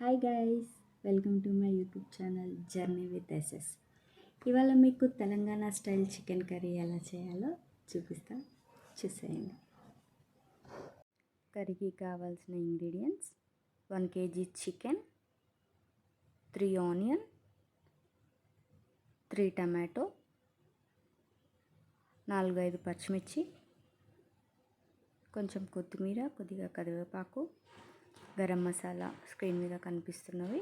Hi guys, welcome to my YouTube channel journey with SS. ఇవాళ మీకు Telangana style chicken curry ఎలా చేయాలో చూసేయండి. కర్రీకి కావాల్సిన ingredients: 1 kg chicken, 3 onion, 3 tomato, 4-5 పచ్చిమిర్చి, కొంచెం కొత్తిమీర, కొద్దిగా కరివేపాకు, గరం మసాలా స్క్రీన్ మీద కనిపిస్తున్నవి,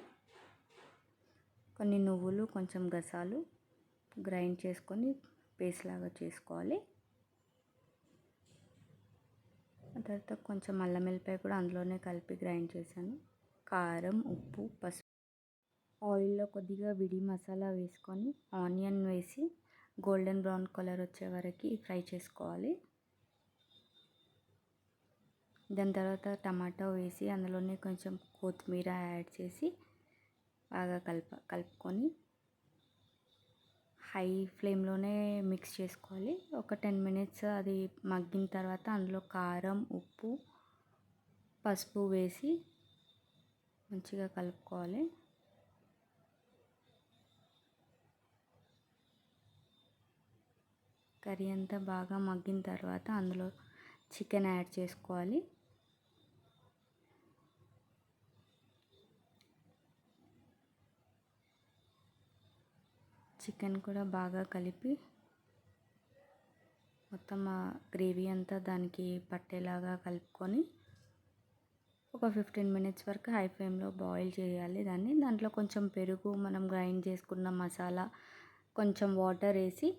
కొన్ని నువ్వులు, కొంచెం గసాలు గ్రైండ్ చేసుకొని పేస్ట్ లాగా చేసుకోవాలి. ఆ తర్వాత కొంచెం అల్లం వెల్లిపాయ కూడా అందులోనే కలిపి గ్రైండ్ చేశాను. కారం, ఉప్పు, పసుపు. ఆయిల్లో కొద్దిగా విడి మసాలా వేసుకొని ఆనియన్ వేసి గోల్డెన్ బ్రౌన్ కలర్ వచ్చే వరకు ఫ్రై చేసుకోవాలి. దాని తర్వాత టమాటో వేసి అందులోనే కొంచెం కొత్తిమీర యాడ్ చేసి బాగా కలుపుకొని హై ఫ్లేమ్లోనే మిక్స్ చేసుకోవాలి. ఒక 10 minutes అది మగ్గిన తర్వాత అందులో కారం, ఉప్పు, పసుపు వేసి మంచిగా కలుపుకోవాలి. కర్రీ అంతా బాగా మగ్గిన తర్వాత అందులో చికెన్ యాడ్ చేసుకోవాలి. చికెన్ కూడా బాగా కలిపి మొత్తం ఆ గ్రేవీ అంతా దానికి పట్టేలాగా కలుపుకొని ఒక 15 minutes వరకు హై ఫ్లేమ్లో బాయిల్ చేయాలి. దాంట్లో కొంచెం పెరుగు, మనం గ్రైండ్ చేసుకున్న మసాలా, కొంచెం వాటర్ వేసి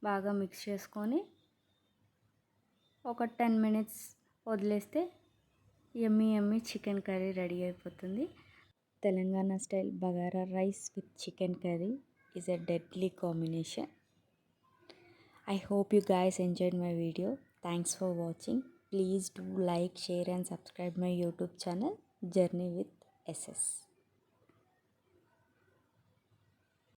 బాగా మిక్స్ చేసుకొని ఒక 10 minutes వదిలేస్తే యమ్మీ చికెన్ కర్రీ రెడీ అయిపోతుంది. Telangana style bagara rice with chicken curry is a deadly combination. I hope you guys enjoyed my video. Thanks for watching. Please do like, share and subscribe my YouTube channel Journey with SS.